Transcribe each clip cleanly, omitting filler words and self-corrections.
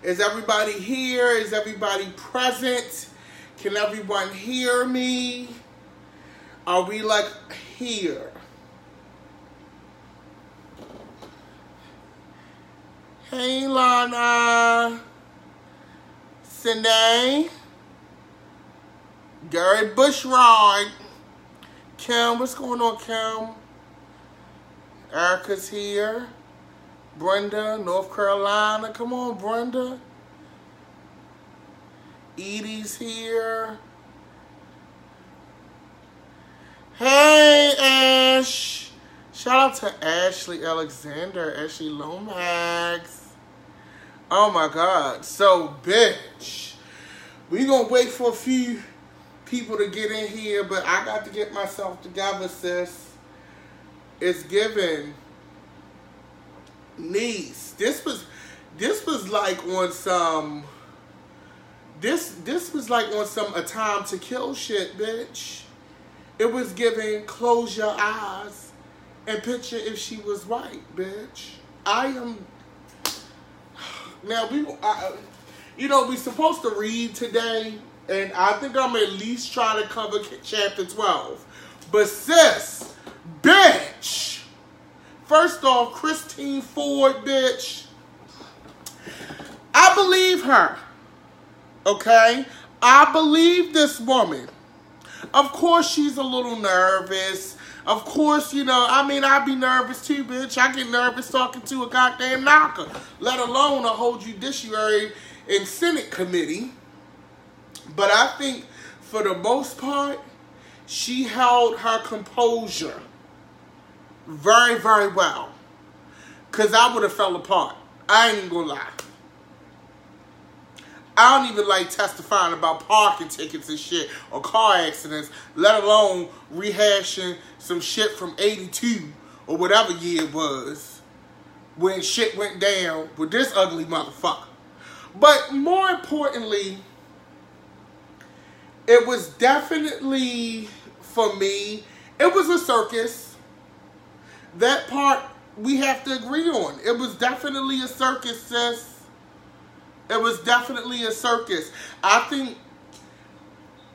Is everybody here? Is everybody present? Can everyone hear me? Are we like here? Hey, Lana. Cindy. Gary Bushrod. Kim, what's going on, Kim? Erica's here. Brenda, North Carolina. Come on, Brenda. Edie's here. Hey, Ash. Shout out to Ashley Alexander, Ashley Lomax. Oh my God. So, bitch. We gonna wait for a few people to get in here, but I got to get myself together, sis. It's given. Niece. This was like on some this was like on some A Time to Kill shit, bitch. It was giving close your eyes and picture if she was white, bitch. I am now we supposed to read today, and I think I'm at least trying to cover chapter 12. But sis, bitch. First off, Christine Ford, bitch. I believe her. Okay? I believe this woman. Of course, she's a little nervous. Of course, I'd be nervous too, bitch. I get nervous talking to a goddamn knocker, let alone a whole judiciary and Senate committee. But I think, for the most part, she held her composure very, very well. Because I would have fell apart. I ain't even gonna lie. I don't even like testifying about parking tickets and shit or car accidents, let alone rehashing some shit from 82 or whatever year it was when shit went down with this ugly motherfucker. But more importantly, it was definitely, for me, it was a circus. That part we have to agree on. It was definitely a circus, sis. It was definitely a circus. I think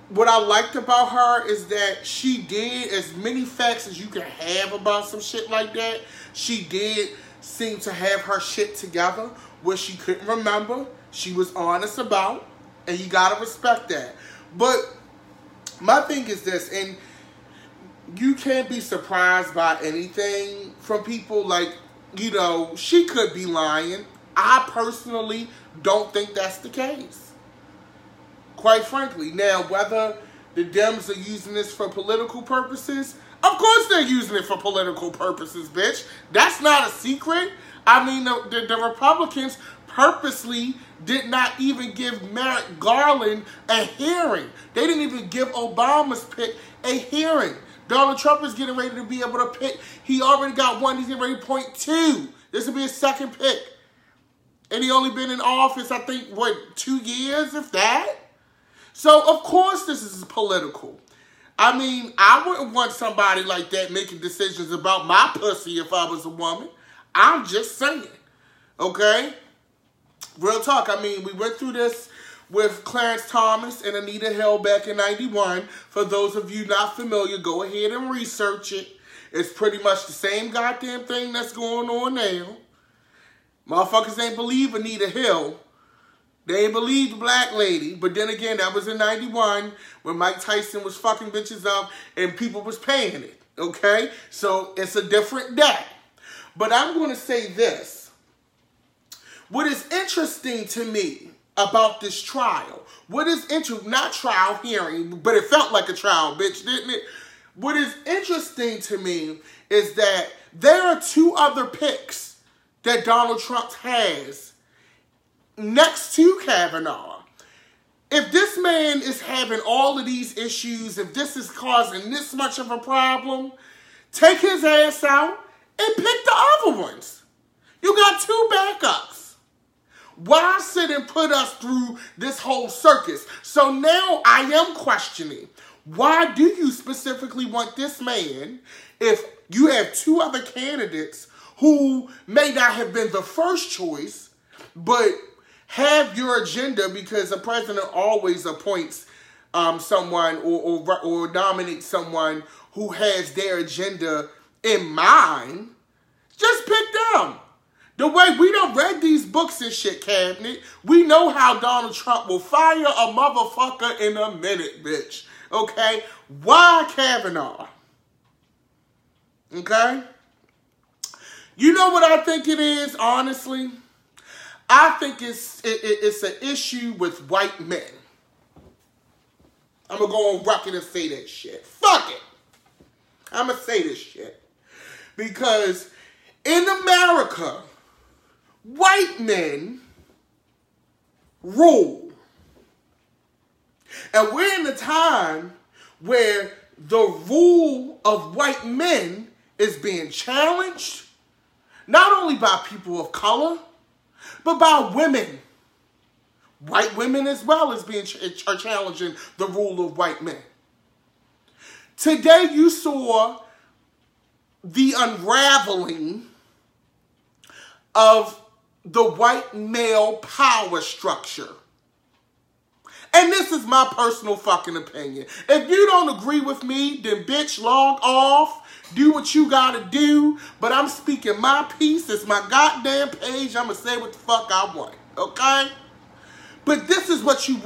what I liked about her is that she did as many facts as you can have about some shit like that. She did seem to have her shit together where she couldn't remember. She was honest about, and you gotta respect that. But my thing is this, and you can't be surprised by anything from people. Like, she could be lying. I personally don't think that's the case. Quite frankly. Now, whether the Dems are using this for political purposes, of course they're using it for political purposes, bitch. That's not a secret. I mean, the Republicans purposely did not even give Merrick Garland a hearing. They didn't even give Obama's pick a hearing. Donald Trump is getting ready to be able to pick. He already got one. He's getting ready to point two. This will be his second pick. And he only been in office, I think, 2 years, if that? So, of course, this is political. I mean, I wouldn't want somebody like that making decisions about my pussy if I was a woman. I'm just saying. Okay? Real talk. I mean, we went through this with Clarence Thomas and Anita Hill back in 91. For those of you not familiar, go ahead and research it. It's pretty much the same goddamn thing that's going on now. Motherfuckers ain't believe Anita Hill. They ain't believe the black lady. But then again, that was in 91 when Mike Tyson was fucking bitches up and people was paying it. Okay? So it's a different day. But I'm going to say this. What is interesting to me about this trial, not trial hearing, but it felt like a trial, bitch, didn't it? What is interesting to me is that there are 2 other picks that Donald Trump has next to Kavanaugh. If this man is having all of these issues, if this is causing this much of a problem, take his ass out and pick the other ones. You got 2 backups. Why sit and put us through this whole circus? So now I am questioning, why do you specifically want this man if you have 2 other candidates who may not have been the first choice, but have your agenda, because the president always appoints someone or nominates someone who has their agenda in mind. Just pick them. The way we done read these books and shit, Cabinet, we know how Donald Trump will fire a motherfucker in a minute, bitch. Okay? Why Kavanaugh? Okay? You know what I think it is, honestly? I think it's an issue with white men. I'm going to go on record and say that shit. Fuck it. I'm going to say this shit. Because in America, white men rule. And we're in a time where the rule of white men is being challenged, not only by people of color, but by women. White women as well as are challenging the rule of white men. Today you saw the unraveling of the white male power structure. And this is my personal fucking opinion. If you don't agree with me, then bitch, log off. Do what you gotta do. But I'm speaking my piece. It's my goddamn page. I'm gonna say what the fuck I want. Okay? But this is what you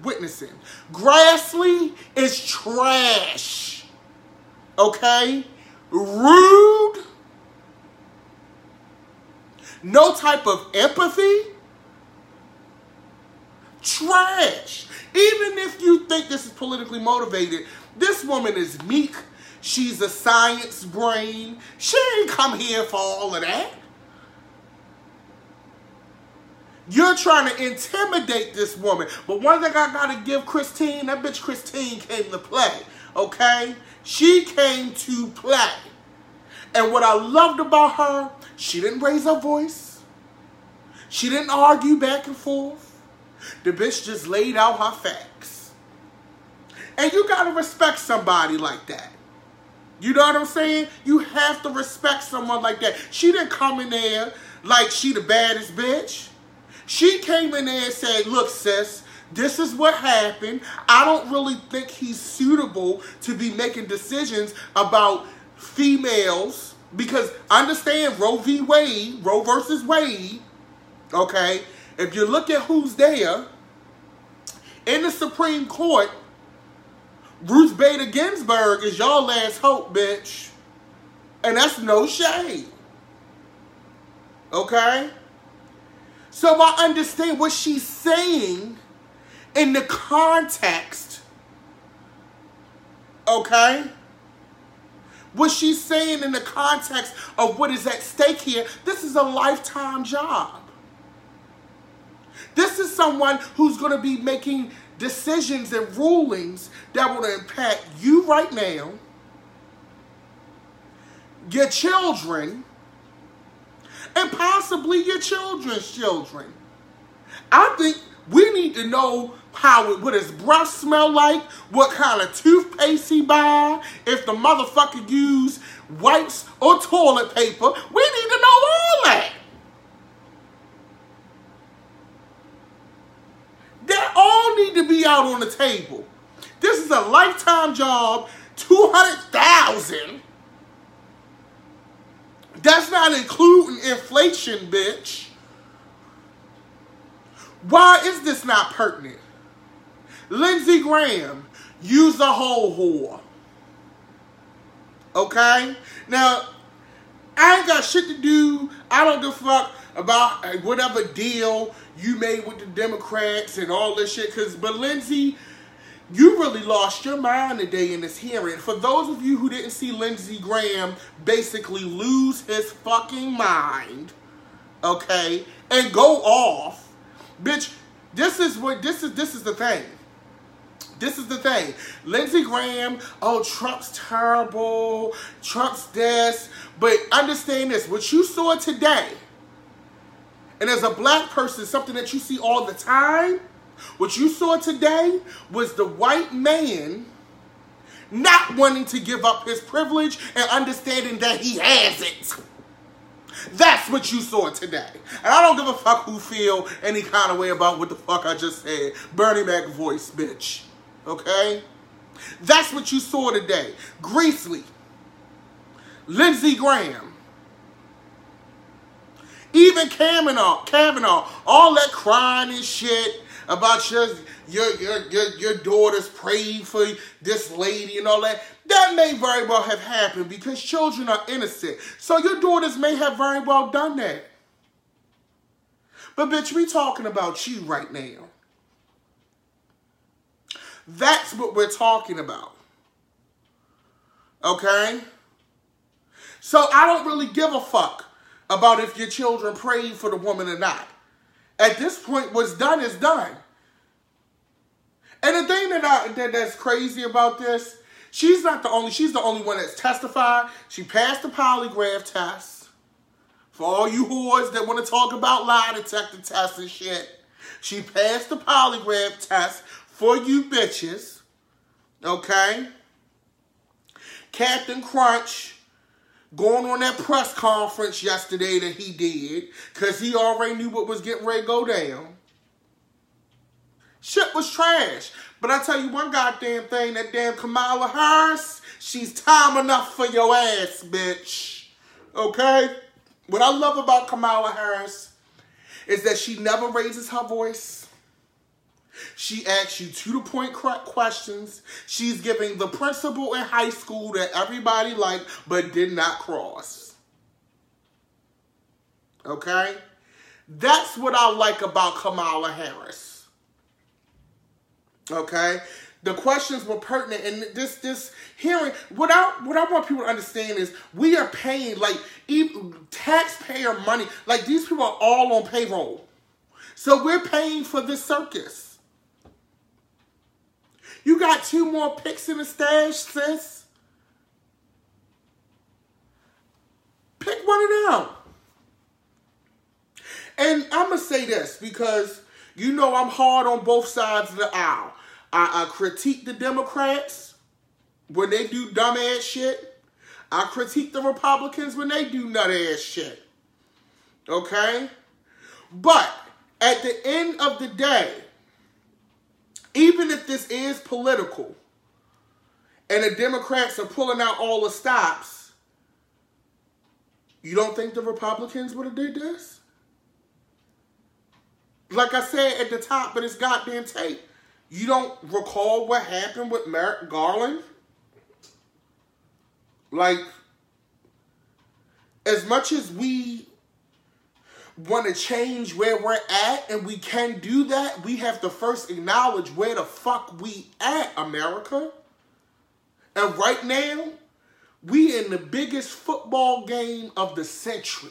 witnessing. Grassley is trash. Okay? Rude. No type of empathy. Trash. Even if you think this is politically motivated, this woman is meek. She's a science brain. She ain't come here for all of that. You're trying to intimidate this woman. But one thing I gotta give Christine, that bitch Christine came to play. Okay? She came to play. And what I loved about her, she didn't raise her voice. She didn't argue back and forth. The bitch just laid out her facts. And you gotta respect somebody like that. You know what I'm saying? You have to respect someone like that. She didn't come in there like she the baddest bitch. She came in there and said, look, sis, this is what happened. I don't really think he's suitable to be making decisions about females. Because understand Roe v. Wade, Roe versus Wade, okay? If you look at who's there, in the Supreme Court, Ruth Bader Ginsburg is your last hope, bitch. And that's no shade. Okay? So I understand what she's saying in the context. Okay? What she's saying in the context of what is at stake here. This is a lifetime job. This is someone who's going to be making decisions and rulings that will impact you right now, your children, and possibly your children's children. I think we need to know what his breath smell like, what kind of toothpaste he buy, if the motherfucker use wipes or toilet paper. We need to know all that. They all need to be out on the table. This is a lifetime job, $200,000. That's not including inflation, bitch. Why is this not pertinent? Lindsey Graham, use a whole whore. Okay? Now, I ain't got shit to do. I don't give a fuck about whatever deal you made with the Democrats and all this shit. But Lindsey, you really lost your mind today in this hearing. For those of you who didn't see Lindsey Graham basically lose his fucking mind, okay, and go off, bitch, this is the thing. This is the thing. Lindsey Graham, oh, Trump's terrible, Trump's this. But understand this, what you saw today, and as a black person, something that you see all the time, what you saw today was the white man not wanting to give up his privilege and understanding that he has it. That's what you saw today. And I don't give a fuck who feel any kind of way about what the fuck I just said. Bernie Mac voice, bitch. Okay? That's what you saw today. Greasley. Lindsey Graham. Even Kavanaugh. All that crying and shit about your daughters praying for this lady and all that. That may very well have happened because children are innocent. So your daughters may have very well done that. But bitch, we talking about you right now. That's what we're talking about. Okay? So I don't really give a fuck about if your children prayed for the woman or not. At this point, what's done is done. And the thing that's crazy about this, she's the only one that's testified. She passed the polygraph test. For all you whores that want to talk about lie detector tests and shit, she passed the polygraph test for you bitches. Okay? Captain Crunch going on that press conference yesterday that he did because he already knew what was getting ready to go down. Shit was trash. But I tell you one goddamn thing, that damn Kamala Harris, she's time enough for your ass, bitch. Okay? What I love about Kamala Harris is that she never raises her voice. She asks you to-the-point questions. She's giving the principal in high school that everybody liked but did not cross. Okay? That's what I like about Kamala Harris. Okay? The questions were pertinent, and this hearing, what I want people to understand is we are paying, like, even taxpayer money. Like, these people are all on payroll. So we're paying for this circus. You got 2 more picks in the stash, sis. Pick one of them. And I'm going to say this because you know I'm hard on both sides of the aisle. I critique the Democrats when they do dumbass shit. I critique the Republicans when they do nut-ass shit. Okay? But at the end of the day, even if this is political and the Democrats are pulling out all the stops, you don't think the Republicans would have did this? Like I said at the top of this goddamn tape, you don't recall what happened with Merrick Garland? Like, as much as we want to change where we're at, and we can do that, we have to first acknowledge where the fuck we at, America. And right now, we in the biggest football game of the century.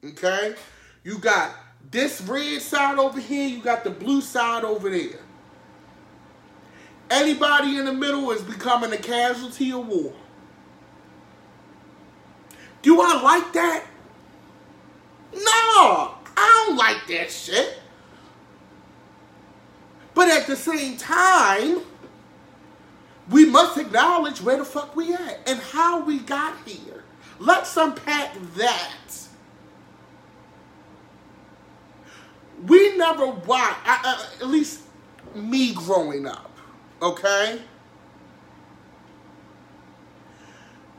Okay? You got this red side over here, you got the blue side over there. Anybody in the middle is becoming a casualty of war. Do I like that? No, I don't like that shit. But at the same time, we must acknowledge where the fuck we at and how we got here. Let's unpack that. We never watched, at least me growing up, okay?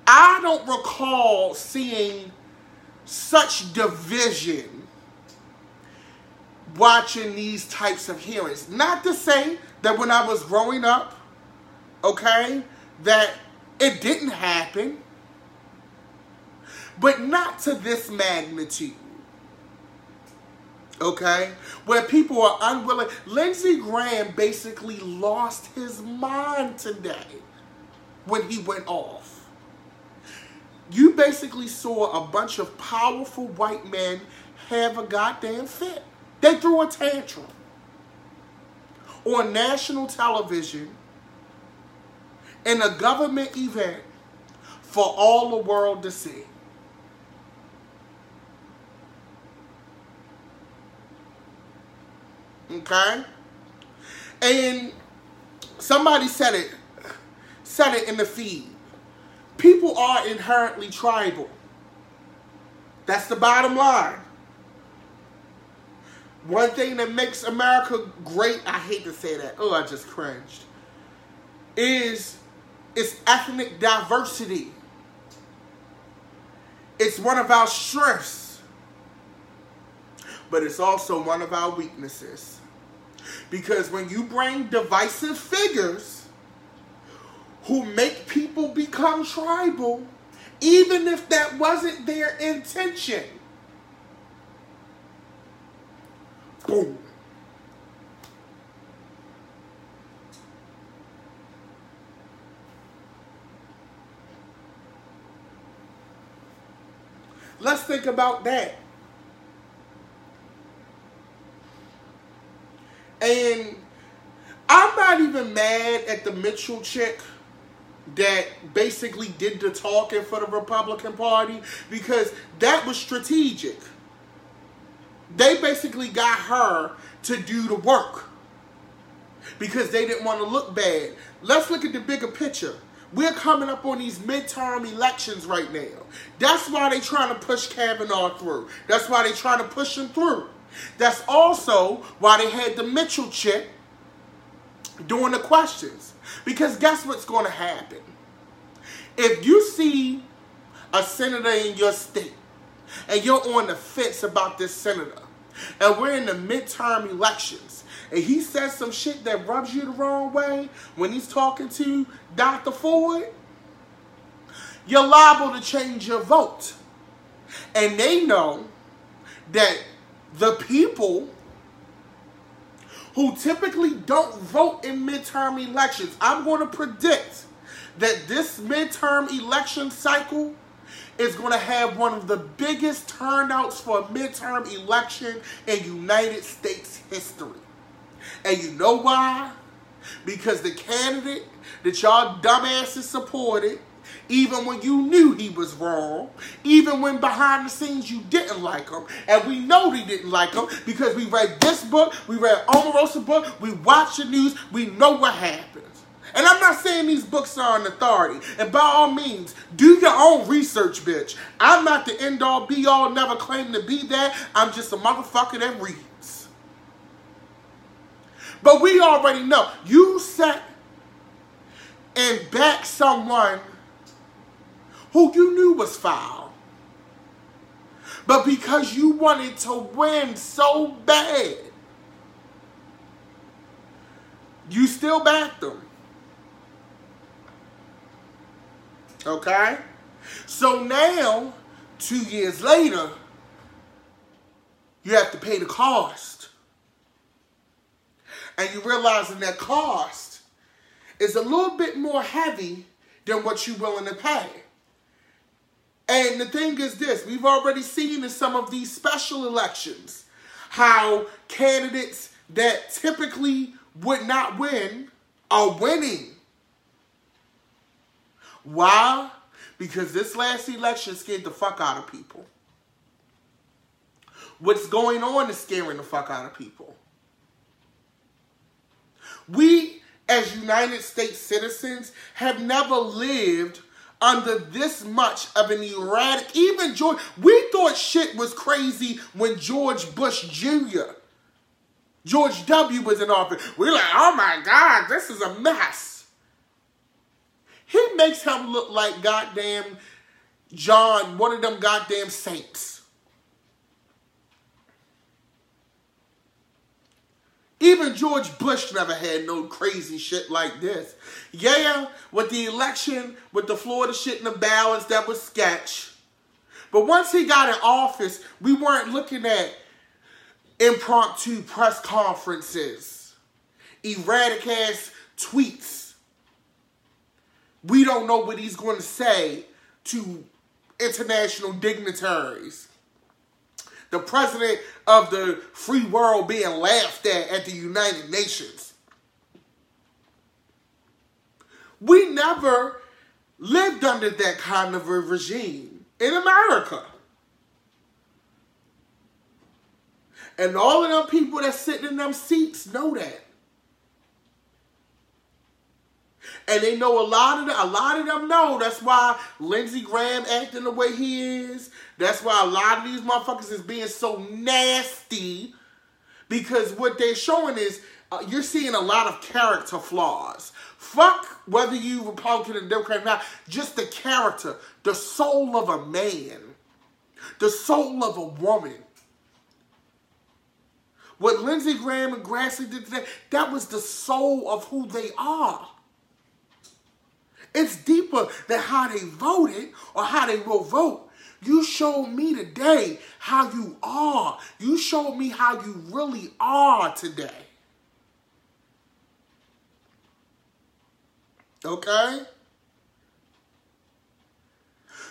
I don't recall seeing such division watching these types of hearings. Not to say that when I was growing up, okay, that it didn't happen, but not to this magnitude. Okay? Where people are unwilling. Lindsey Graham basically lost his mind today when he went off. You basically saw a bunch of powerful white men have a goddamn fit. They threw a tantrum on national television in a government event for all the world to see. Okay? And somebody said it in the feed. People are inherently tribal. That's the bottom line. One thing that makes America great, I hate to say that, oh, I just cringed, is its ethnic diversity. It's one of our strengths, but it's also one of our weaknesses. Because when you bring divisive figures who make people become tribal, even if that wasn't their intention, boom. Let's think about that. And I'm not even mad at the Mitchell chick that basically did the talking for the Republican Party, because that was strategic. They basically got her to do the work because they didn't want to look bad. Let's look at the bigger picture. We're coming up on these midterm elections right now. That's why they're trying to push Kavanaugh through. That's why they're trying to push him through. That's also why they had the Mitchell chick doing the questions. Because guess what's going to happen? If you see a senator in your state and you're on the fence about this senator, and we're in the midterm elections, and he says some shit that rubs you the wrong way when he's talking to Dr. Ford, you're liable to change your vote. And they know that the people who typically don't vote in midterm elections, I'm going to predict that this midterm election cycle is going to have one of the biggest turnouts for a midterm election in United States history. And you know why? Because the candidate that y'all dumbasses supported, even when you knew he was wrong, even when behind the scenes you didn't like him, and we know they didn't like him because we read this book, we read Omarosa's book, we watch the news, we know what happens. And I'm not saying these books are an authority. And by all means, do your own research, bitch. I'm not the end-all, be-all, never claim to be that. I'm just a motherfucker that reads. But we already know. You sat and backed someone who you knew was foul. But because you wanted to win so bad, you still backed them. Okay? So now, 2 years later, you have to pay the cost. And you realizing that cost is a little bit more heavy than what you're willing to pay. And the thing is this, we've already seen in some of these special elections how candidates that typically would not win are winning. Why? Because this last election scared the fuck out of people. What's going on is scaring the fuck out of people. We, as United States citizens, have never lived under this much of an erratic, even George, we thought shit was crazy when George Bush Jr., George W. was in office. We're like, oh my God, this is a mess. He makes him look like goddamn John, one of them goddamn saints. Even George Bush never had no crazy shit like this. Yeah, with the election, with the Florida shit in the balance, that was sketch. But once he got in office, we weren't looking at impromptu press conferences, erratic ass tweets. We don't know what he's going to say to international dignitaries. The president of the free world being laughed at the United Nations. We never lived under that kind of a regime in America. And all of them people that sit in them seats know that. And they know a lot of them know. That's why Lindsey Graham acting the way he is. That's why a lot of these motherfuckers is being so nasty. Because what they're showing is, you're seeing a lot of character flaws. Fuck whether you Republican or Democrat or not. Just the character. The soul of a man. The soul of a woman. What Lindsey Graham and Grassley did today, that was the soul of who they are. It's deeper than how they voted or how they will vote. You showed me today how you are. You showed me how you really are today. Okay?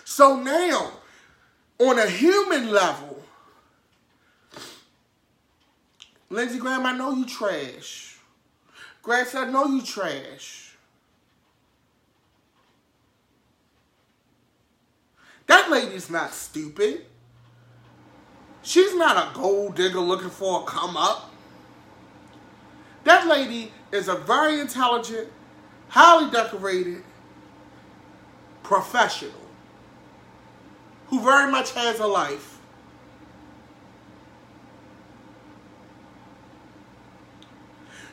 So now, on a human level, Lindsey Graham, I know you trash. Grass, I know you trash. That lady's not stupid. She's not a gold digger looking for a come up. That lady is a very intelligent, highly decorated professional who very much has a life.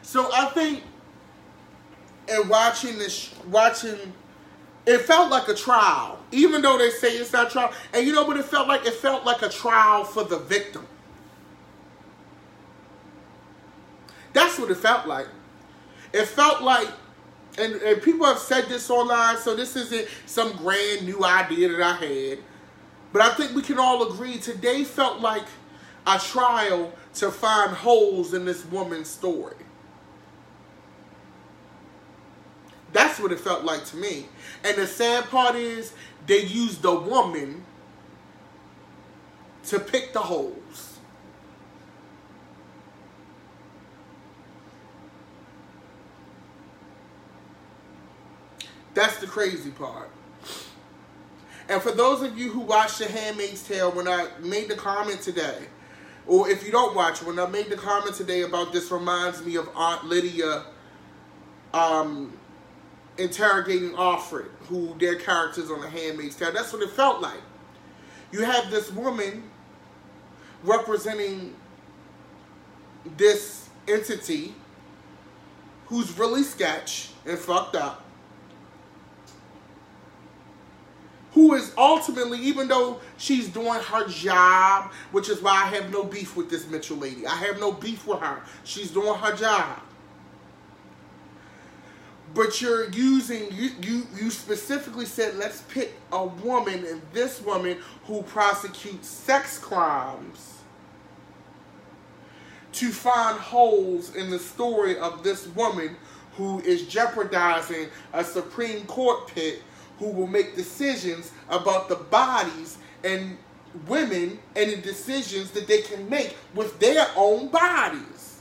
So I think in watching it felt like a trial, even though they say it's not a trial. And you know what it felt like? It felt like a trial for the victim. That's what it felt like. It felt like, and people have said this online, so this isn't some grand new idea that I had. But I think we can all agree today felt like a trial to find holes in this woman's story. That's what it felt like to me. And the sad part is they used the woman to pick the holes. That's the crazy part. And for those of you who watched The Handmaid's Tale, when I made the comment today, or if you don't watch it, when I made the comment today about this reminds me of Aunt Lydia interrogating Offred, who their characters on The Handmaid's Tale. That's what it felt like. You have this woman representing this entity who's really sketch and fucked up, who is ultimately, even though she's doing her job, which is why I have no beef with this Mitchell lady. I have no beef with her. She's doing her job. But you're using, you specifically said, let's pick a woman, and this woman who prosecutes sex crimes, to find holes in the story of this woman who is jeopardizing a Supreme Court pit who will make decisions about the bodies and women and the decisions that they can make with their own bodies.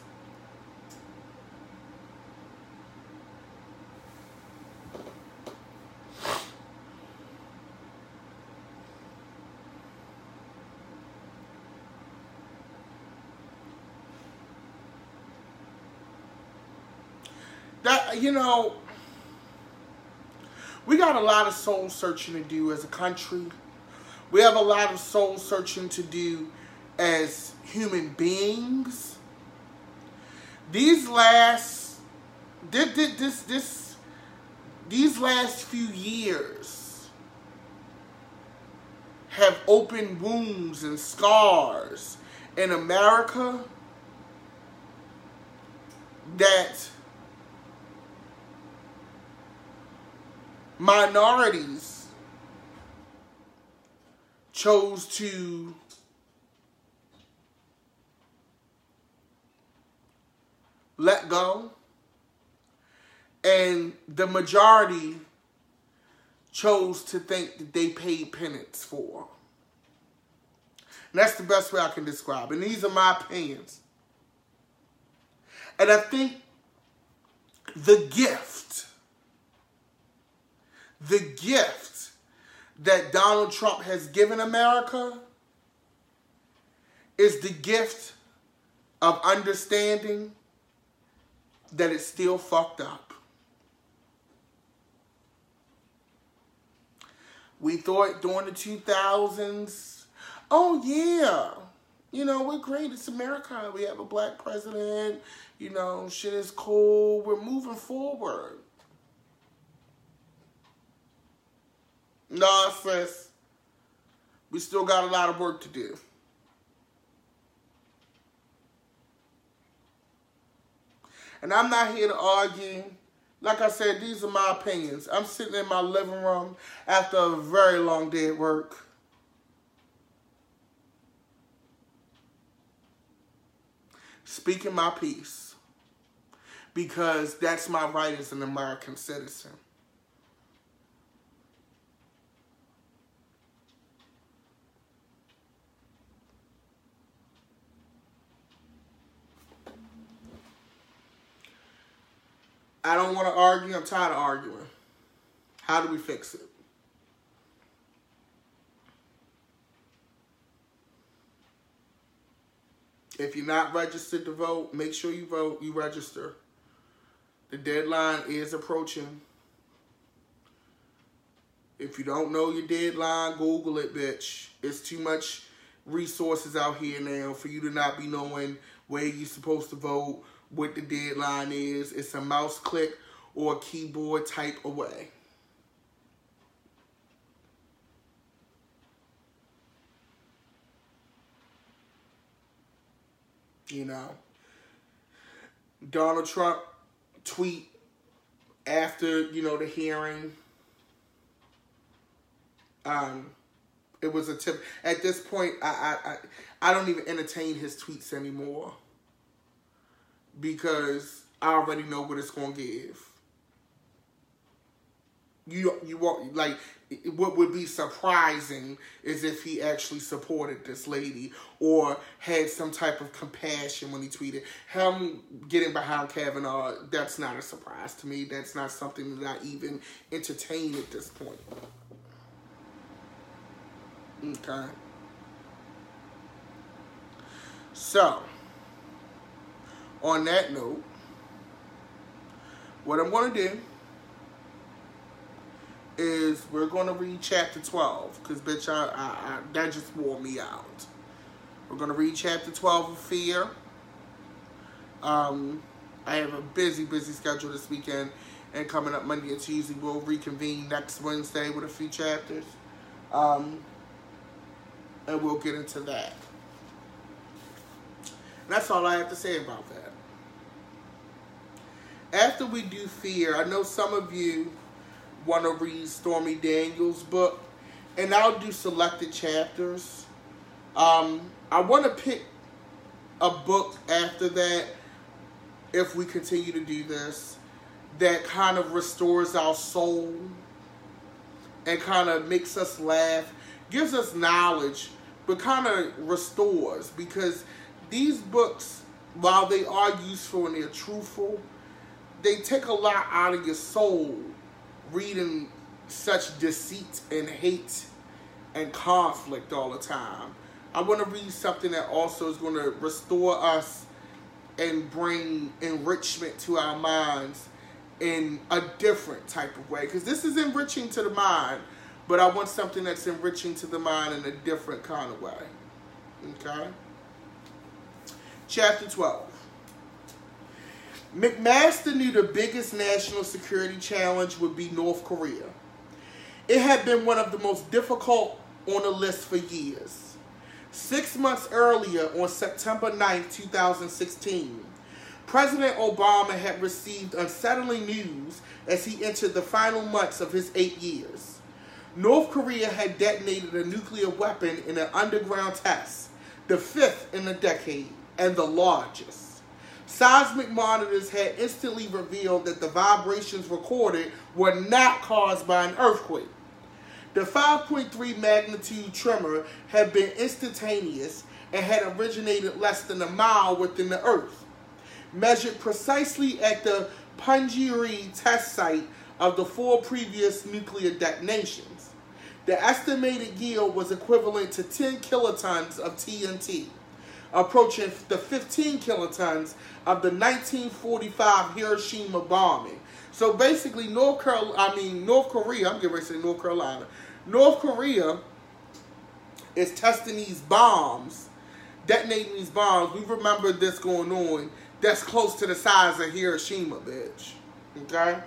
That, you know, we got a lot of soul searching to do as a country. We have a lot of soul searching to do as human beings. These last few years have opened wounds and scars in America that minorities chose to let go, and the majority chose to think that they paid penance for. And that's the best way I can describe it. And these are my opinions. And I think the gift that Donald Trump has given America is the gift of understanding that it's still fucked up. We thought during the 2000s, oh yeah, you know, we're great. It's America. We have a black president. You know, shit is cool. We're moving forward. No, sis. We still got a lot of work to do. And I'm not here to argue. Like I said, these are my opinions. I'm sitting in my living room after a very long day at work. Speaking my piece. Because that's my right as an American citizen. I don't want to argue. I'm tired of arguing. How do we fix it? If you're not registered to vote, make sure you vote. You register. The deadline is approaching. If you don't know your deadline, Google it, bitch. It's too much resources out here now for you to not be knowing where you're supposed to vote, what the deadline is. It's a mouse click or a keyboard type away. You know, Donald Trump tweet after, you know, the hearing. It was a tip. At this point, I don't even entertain his tweets anymore. Because I already know what it's gonna give. You want, like, what would be surprising is if he actually supported this lady or had some type of compassion when he tweeted. Him getting behind Kavanaugh, that's not a surprise to me. That's not something that I even entertain at this point. Okay. So, on that note, what I'm going to do is we're going to read chapter 12, because, bitch, that just wore me out. We're going to read chapter 12 of Fear. I have a busy schedule this weekend, and coming up Monday and Tuesday, we'll reconvene next Wednesday with a few chapters, and we'll get into that. And that's all I have to say about that. After we do Fear, I know some of you want to read Stormy Daniels' book, and I'll do selected chapters. I want to pick a book after that, if we continue to do this, that kind of restores our soul and kind of makes us laugh, gives us knowledge, but kind of restores, because these books, while they are useful and they're truthful, they take a lot out of your soul reading such deceit and hate and conflict all the time. I want to read something that also is going to restore us and bring enrichment to our minds in a different type of way. Because this is enriching to the mind, but I want something that's enriching to the mind in a different kind of way. Okay? Chapter 12. McMaster knew the biggest national security challenge would be North Korea. It had been one of the most difficult on the list for years. 6 months earlier, on September 9, 2016, President Obama had received unsettling news as he entered the final months of his 8 years. North Korea had detonated a nuclear weapon in an underground test, the 5th in a decade, and the largest. Seismic monitors had instantly revealed that the vibrations recorded were not caused by an earthquake. The 5.3 magnitude tremor had been instantaneous and had originated less than a mile within the Earth, measured precisely at the Punggye-ri test site of the 4 previous nuclear detonations. The estimated yield was equivalent to 10 kilotons of TNT, approaching the 15 kilotons of the 1945 Hiroshima bombing. So basically, North Korea, I'm getting ready to say North Carolina. North Korea is testing these bombs, detonating these bombs. We remember this going on. That's close to the size of Hiroshima, bitch. Okay?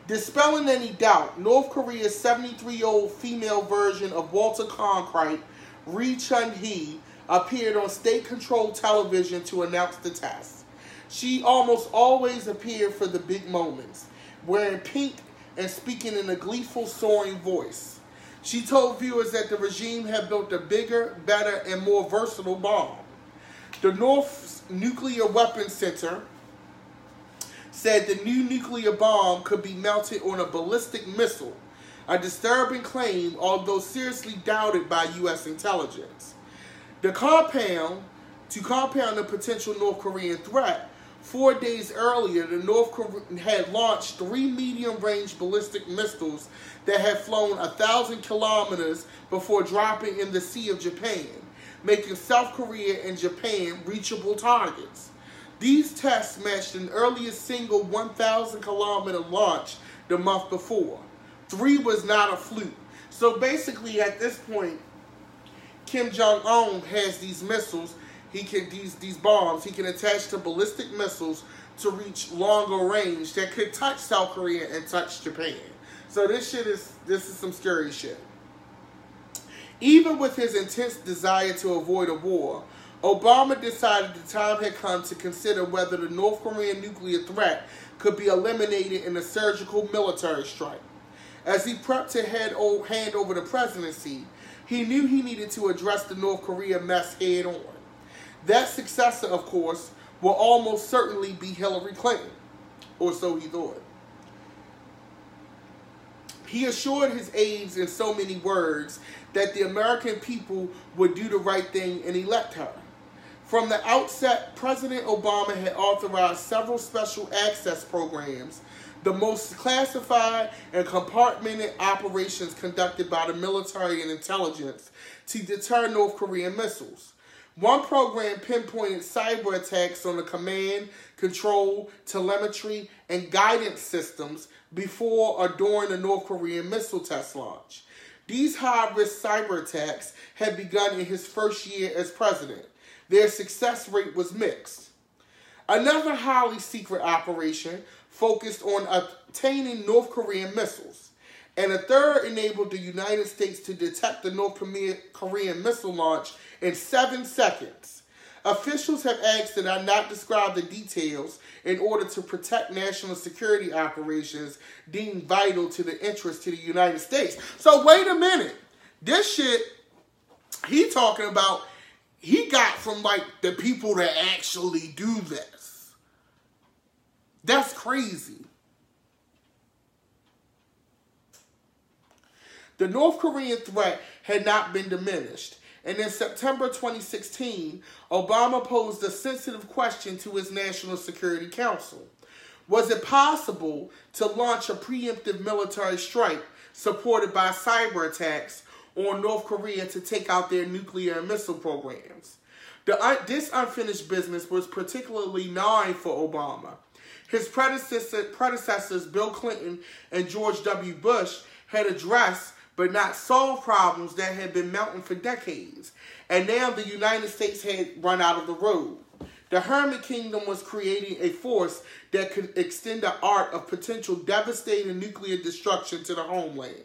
Dispelling any doubt, North Korea's 73-year-old female version of Walter Cronkite, Ri Chun-hee, appeared on state-controlled television to announce the test. She almost always appeared for the big moments, wearing pink and speaking in a gleeful, soaring voice. She told viewers that the regime had built a bigger, better, and more versatile bomb. The North's Nuclear Weapons Center said the new nuclear bomb could be mounted on a ballistic missile, a disturbing claim, although seriously doubted by U.S. intelligence. To compound the potential North Korean threat, 4 days earlier, the North Korea had launched 3 medium-range ballistic missiles that had flown 1,000 kilometers before dropping in the Sea of Japan, making South Korea and Japan reachable targets. These tests matched an earlier single 1,000-kilometer launch the month before. 3 was not a fluke. So basically, at this point, Kim Jong-un has these missiles. He can these bombs. He can attach to ballistic missiles to reach longer range that could touch South Korea and touch Japan. So this is some scary shit. Even with his intense desire to avoid a war, Obama decided the time had come to consider whether the North Korean nuclear threat could be eliminated in a surgical military strike. As he prepped to hand over the presidency, he knew he needed to address the North Korea mess head on. That successor, of course, will almost certainly be Hillary Clinton, or so he thought. He assured his aides in so many words that the American people would do the right thing and elect her. From the outset, President Obama had authorized several special access programs, the most classified and compartmented operations conducted by the military and intelligence to deter North Korean missiles. One program pinpointed cyber attacks on the command, control, telemetry, and guidance systems before or during the North Korean missile test launch. These high-risk cyber attacks had begun in his first year as president. Their success rate was mixed. Another highly secret operation focused on obtaining North Korean missiles, and a third enabled the United States to detect the North Korean missile launch in 7 seconds. Officials have asked that I not describe the details in order to protect national security operations deemed vital to the interest to the United States. So wait a minute. This shit he talking about, he got from like the people that actually do this. That's crazy. The North Korean threat had not been diminished. And in September 2016, Obama posed a sensitive question to his National Security Council. Was it possible to launch a preemptive military strike supported by cyber attacks on North Korea to take out their nuclear and missile programs? This unfinished business was particularly gnawing for Obama. His predecessors, Bill Clinton and George W. Bush, had addressed but not solved problems that had been mounting for decades. And now the United States had run out of the road. The Hermit Kingdom was creating a force that could extend the arc of potential devastating nuclear destruction to the homeland.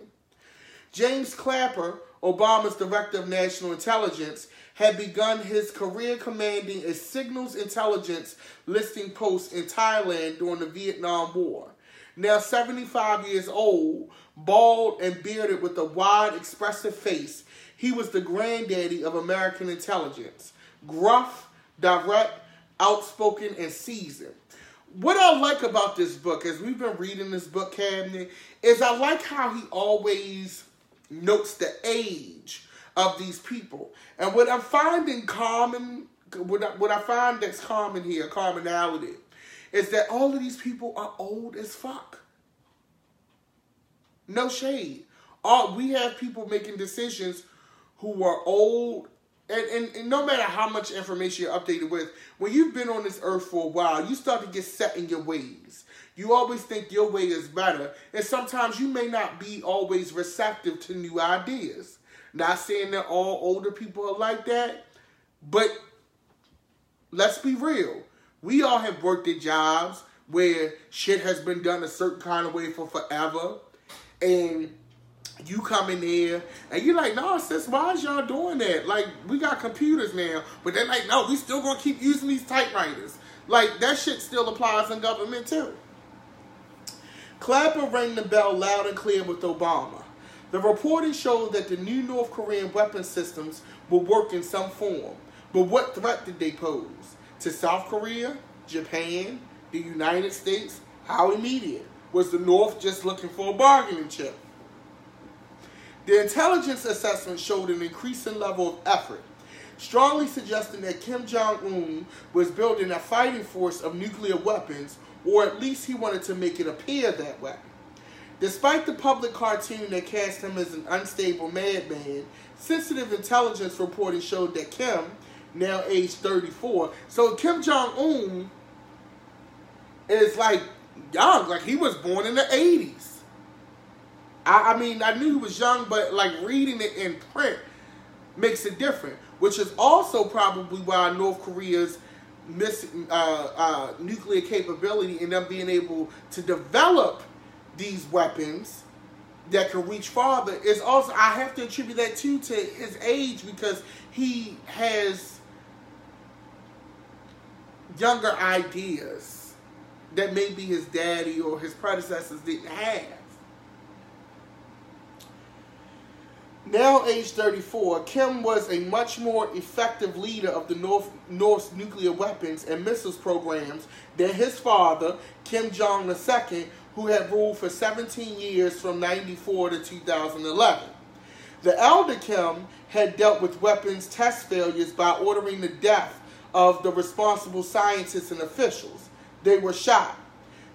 James Clapper, Obama's Director of National Intelligence, had begun his career commanding a signals intelligence listing post in Thailand during the Vietnam War. Now 75 years old, bald and bearded with a wide, expressive face, he was the granddaddy of American intelligence. Gruff, direct, outspoken, and seasoned. What I like about this book, as we've been reading this book cabinet, is I like how he always notes the age of these people. And what I'm finding common, what I find that's common here, commonality, is that all of these people are old as fuck. No shade. We have people making decisions who are old and no matter how much information you're updated with, when you've been on this earth for a while, you start to get set in your ways. You always think your way is better, and sometimes you may not be always receptive to new ideas. Not saying that all older people are like that, but let's be real. We all have worked at jobs where shit has been done a certain kind of way for forever, and you come in there and you're like, no, sis, why is y'all doing that? Like, we got computers now, but they're like, no, we still gonna keep using these typewriters. Like, that shit still applies in government too. Clapper rang the bell loud and clear with Obama. The reporting showed that the new North Korean weapon systems would work in some form. But what threat did they pose? To South Korea, Japan, the United States? How immediate? Was the North just looking for a bargaining chip? The intelligence assessment showed an increasing level of effort, strongly suggesting that Kim Jong-un was building a fighting force of nuclear weapons, or at least he wanted to make it appear that way. Despite the public cartoon that cast him as an unstable madman, sensitive intelligence reporting showed that Kim, now aged 34, so Kim Jong-un is like young, like he was born in the 80s. I mean, I knew he was young, but like reading it in print makes it different, which is also probably why North Korea's nuclear capability and them being able to develop these weapons that can reach farther is also, I have to attribute that too to his age, because he has younger ideas that maybe his daddy or his predecessors didn't have. Now aged 34, Kim was a much more effective leader of the North's nuclear weapons and missiles programs than his father, Kim Jong II, who had ruled for 17 years from 1994 to 2011. The elder Kim had dealt with weapons test failures by ordering the death of the responsible scientists and officials. They were shot.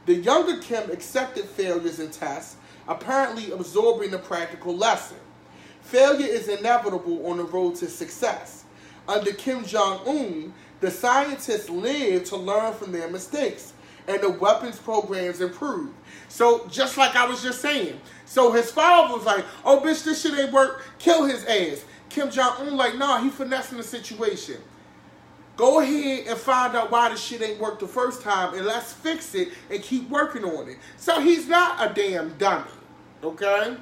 The younger Kim accepted failures in tests, apparently absorbing the practical lesson. Failure is inevitable on the road to success. Under Kim Jong-un, the scientists lived to learn from their mistakes, and the weapons programs improved. So, just like I was just saying, so his father was like, oh, bitch, this shit ain't work, kill his ass. Kim Jong-un like, nah, he finessing the situation. Go ahead and find out why this shit ain't worked the first time, and let's fix it and keep working on it. So he's not a damn dummy, okay?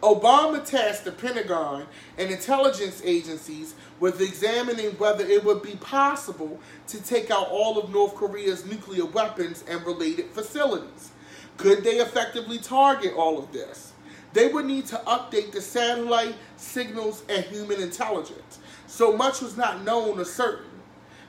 Obama tasked the Pentagon and intelligence agencies with examining whether it would be possible to take out all of North Korea's nuclear weapons and related facilities. Could they effectively target all of this? They would need to update the satellite signals and human intelligence. So much was not known or certain.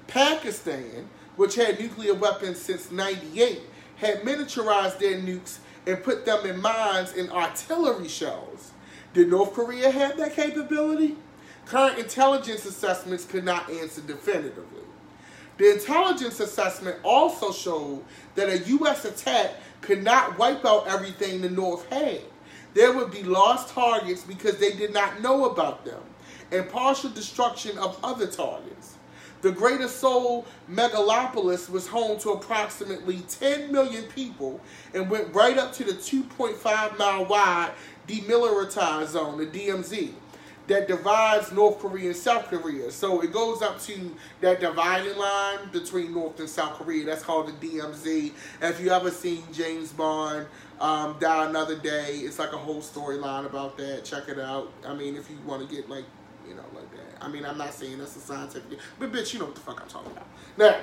Pakistan, which had nuclear weapons since '98, had miniaturized their nukes and put them in mines and artillery shells. Did North Korea have that capability? Current intelligence assessments could not answer definitively. The intelligence assessment also showed that a U.S. attack could not wipe out everything the North had. There would be lost targets because they did not know about them, and partial destruction of other targets. The Greater Seoul megalopolis was home to approximately 10 million people and went right up to the 2.5-mile wide demilitarized zone, the DMZ, that divides North Korea and South Korea. So it goes up to that dividing line between North and South Korea. That's called the DMZ. And if you ever seen James Bond, Die Another Day, it's like a whole storyline about that. Check it out. I mean, if you want to get like, you know, like that. I mean, I'm not saying that's a scientific, but bitch, you know what the fuck I'm talking about. Now,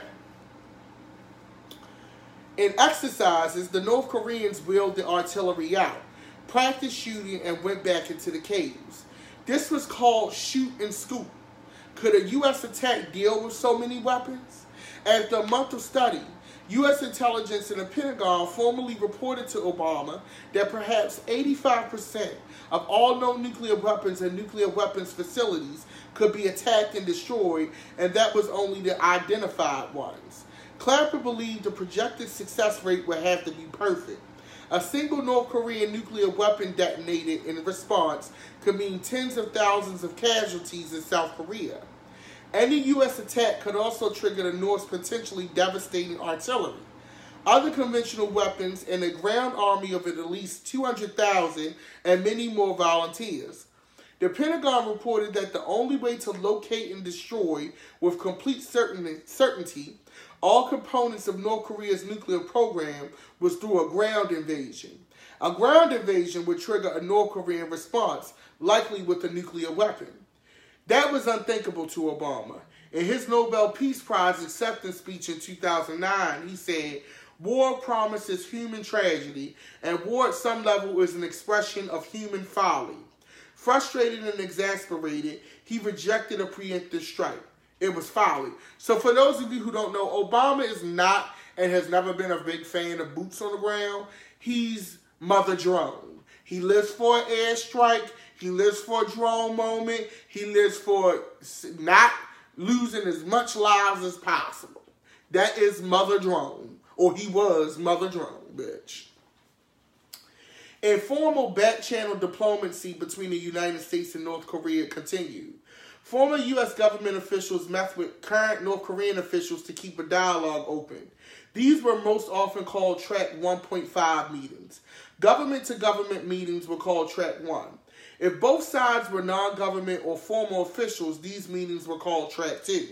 in exercises, the North Koreans wheeled the artillery out, practiced shooting, and went back into the caves. This was called shoot and scoop. Could a U.S. attack deal with so many weapons? After a month of study, U.S. intelligence and the Pentagon formally reported to Obama that perhaps 85% of all known nuclear weapons and nuclear weapons facilities could be attacked and destroyed, and that was only the identified ones. Clapper believed the projected success rate would have to be perfect. A single North Korean nuclear weapon detonated in response could mean tens of thousands of casualties in South Korea. Any U.S. attack could also trigger the North's potentially devastating artillery, other conventional weapons, and a ground army of at least 200,000 and many more volunteers. The Pentagon reported that the only way to locate and destroy with complete certainty all components of North Korea's nuclear program was through a ground invasion. A ground invasion would trigger a North Korean response, likely with a nuclear weapon. That was unthinkable to Obama. In his Nobel Peace Prize acceptance speech in 2009, he said, "War promises human tragedy, and war at some level is an expression of human folly." Frustrated and exasperated, he rejected a preemptive strike. It was folly. So for those of you who don't know, Obama is not and has never been a big fan of boots on the ground. He's Mother Drone. He lives for an airstrike. He lives for a drone moment. He lives for not losing as much lives as possible. That is Mother Drone. Or he was Mother Drone, bitch. Informal back-channel diplomacy between the United States and North Korea continued. Former U.S. government officials met with current North Korean officials to keep a dialogue open. These were most often called Track 1.5 meetings. Government-to-government meetings were called Track 1. If both sides were non-government or formal officials, these meetings were called Track 2.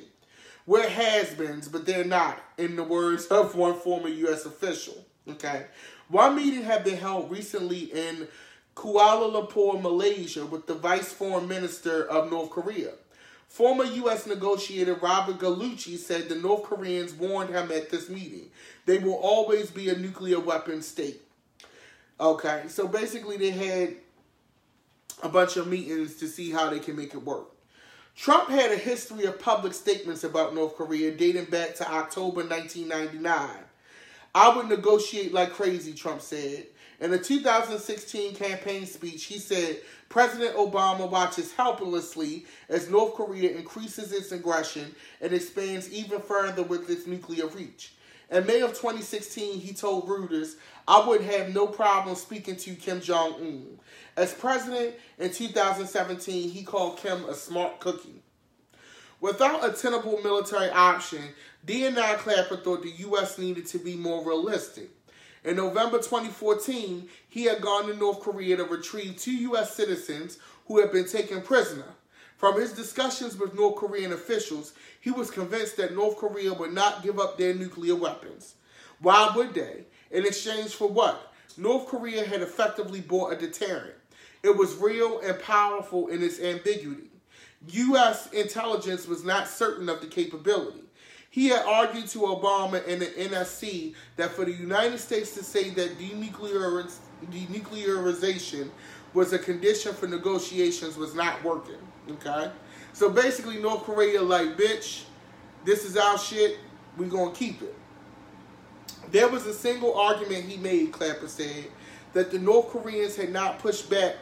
We're has-beens, but they're not, in the words of one former U.S. official. Okay? One meeting had been held recently in Kuala Lumpur, Malaysia, with the Vice Foreign Minister of North Korea. Former U.S. negotiator Robert Gallucci said the North Koreans warned him at this meeting. They will always be a nuclear weapon state. Okay, so basically they had a bunch of meetings to see how they can make it work. Trump had a history of public statements about North Korea dating back to October 1999. "I would negotiate like crazy," Trump said. In a 2016 campaign speech, he said, "President Obama watches helplessly as North Korea increases its aggression and expands even further with its nuclear reach." In May of 2016, he told Reuters, "I would have no problem speaking to Kim Jong-un." As president in 2017, he called Kim a smart cookie. Without a tenable military option, D&I Clapper thought the U.S. needed to be more realistic. In November 2014, he had gone to North Korea to retrieve 2 U.S. citizens who had been taken prisoner. From his discussions with North Korean officials, he was convinced that North Korea would not give up their nuclear weapons. Why would they? In exchange for what? North Korea had effectively bought a deterrent. It was real and powerful in its ambiguity. U.S. intelligence was not certain of the capability. He had argued to Obama and the NSC that for the United States to say that denuclearization was a condition for negotiations was not working. Okay? So basically North Korea like, bitch, this is our shit, we gonna keep it. There was a single argument he made, Clapper said, that the North Koreans had not pushed back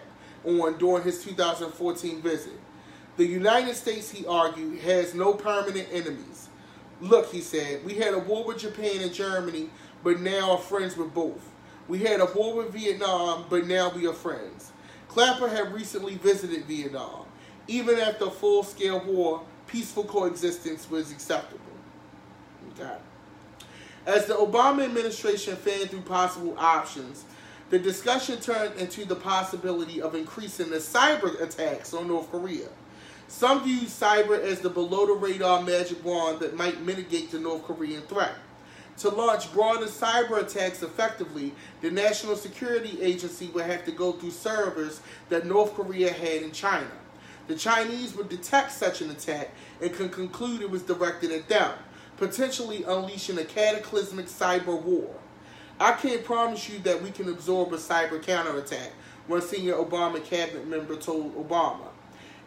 on during his 2014 visit. The United States, he argued, has no permanent enemies. Look, he said, we had a war with Japan and Germany, but now are friends with both. We had a war with Vietnam, but now we are friends. Clapper had recently visited Vietnam. Even after a full-scale war, peaceful coexistence was acceptable. Okay. As the Obama administration fanned through possible options, the discussion turned into the possibility of increasing the cyber attacks on North Korea. Some view cyber as the below-the-radar magic wand that might mitigate the North Korean threat. To launch broader cyber attacks effectively, the National Security Agency would have to go through servers that North Korea had in China. The Chinese would detect such an attack and could conclude it was directed at them, potentially unleashing a cataclysmic cyber war. I can't promise you that we can absorb a cyber counterattack, one senior Obama cabinet member told Obama.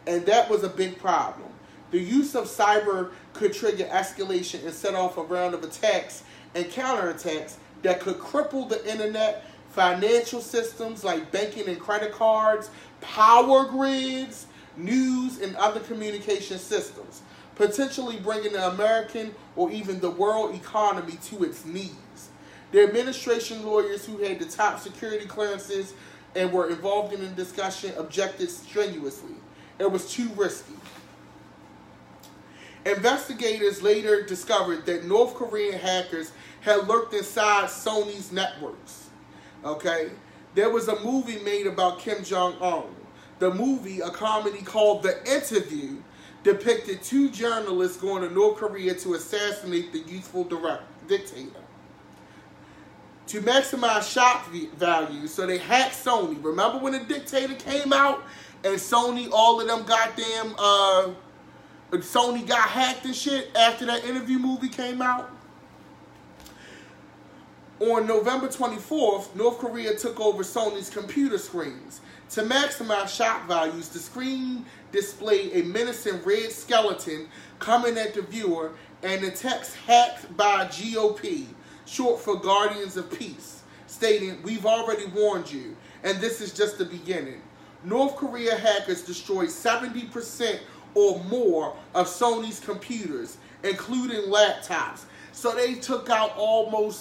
And that was a big problem. The use of cyber could trigger escalation and set off a round of attacks and counterattacks that could cripple the internet, financial systems like banking and credit cards, power grids, news, and other communication systems, potentially bringing the American or even the world economy to its knees. The administration lawyers who had the top security clearances and were involved in the discussion objected strenuously. It was too risky. Investigators later discovered that North Korean hackers had lurked inside Sony's networks. Okay? There was a movie made about Kim Jong-un. The movie, a comedy called The Interview, depicted two journalists going to North Korea to assassinate the youthful dictator. To maximize shock value, so they hacked Sony. Remember when the dictator came out and Sony, all of them goddamn, Sony got hacked and shit after that Interview movie came out? On November 24th, North Korea took over Sony's computer screens. To maximize shock values, the screen displayed a menacing red skeleton coming at the viewer and the text hacked by GOP, short for Guardians of Peace, stating, "We've already warned you, and this is just the beginning." North Korea hackers destroyed 70% or more of Sony's computers, including laptops. So they took out more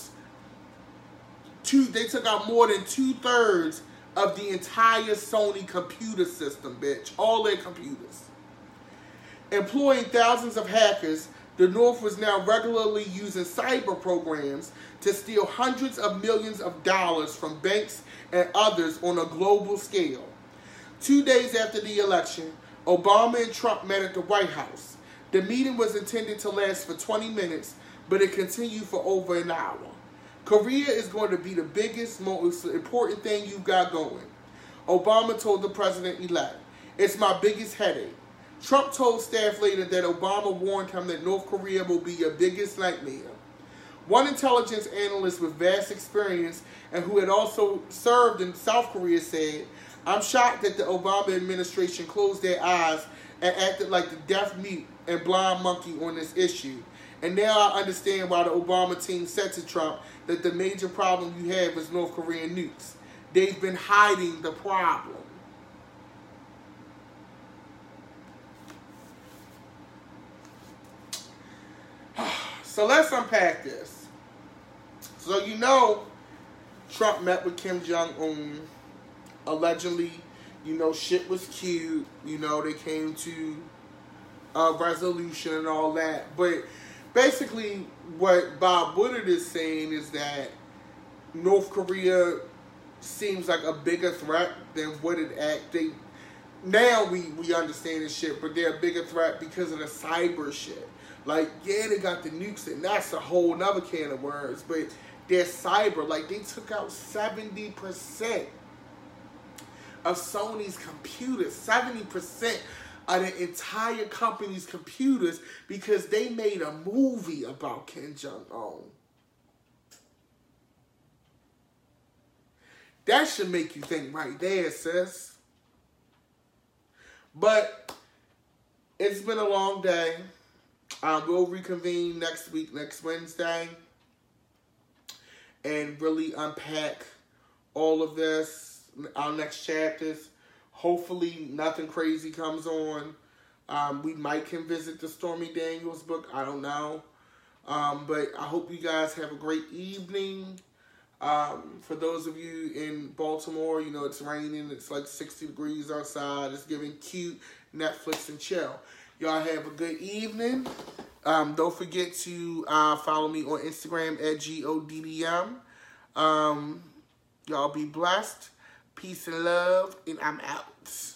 than 2/3 of the entire Sony computer system, bitch. All their computers. Employing thousands of hackers, the North was now regularly using cyber programs to steal hundreds of millions of dollars from banks and others on a global scale. 2 days after the election, Obama and Trump met at the White House. The meeting was intended to last for 20 minutes, but it continued for over an hour. Korea is going to be the biggest, most important thing you've got going. Obama told the president-elect, "It's my biggest headache." Trump told staff later that Obama warned him that North Korea will be your biggest nightmare. One intelligence analyst with vast experience and who had also served in South Korea said, "I'm shocked that the Obama administration closed their eyes and acted like the deaf mute and blind monkey on this issue. And now I understand why the Obama team said to Trump that the major problem you have is North Korean nukes. They've been hiding the problem." So let's unpack this. So you know Trump met with Kim Jong-un. Allegedly, shit was cute. They came to a resolution and all that. But basically, what Bob Woodward is saying is that North Korea seems like a bigger threat than what it actually. Now we understand this shit, but they're a bigger threat because of the cyber shit. Like, yeah, they got the nukes, and that's a whole nother can of worms. But their cyber, like, they took out 70% of Sony's computers, 70% of the entire company's computers, because they made a movie about Kim Jong-un. That should make you think right there, sis. But it's been a long day. We'll reconvene next week, next Wednesday, and really unpack all of this, our next chapters. Hopefully nothing crazy comes on. We might can visit the Stormy Daniels book. I don't know. But I hope you guys have a great evening. For those of you in Baltimore, it's raining. It's like 60 degrees outside. It's giving cute Netflix and chill. Y'all have a good evening. Don't forget to follow me on Instagram at GODDM. Y'all be blessed. Peace and love. And I'm out.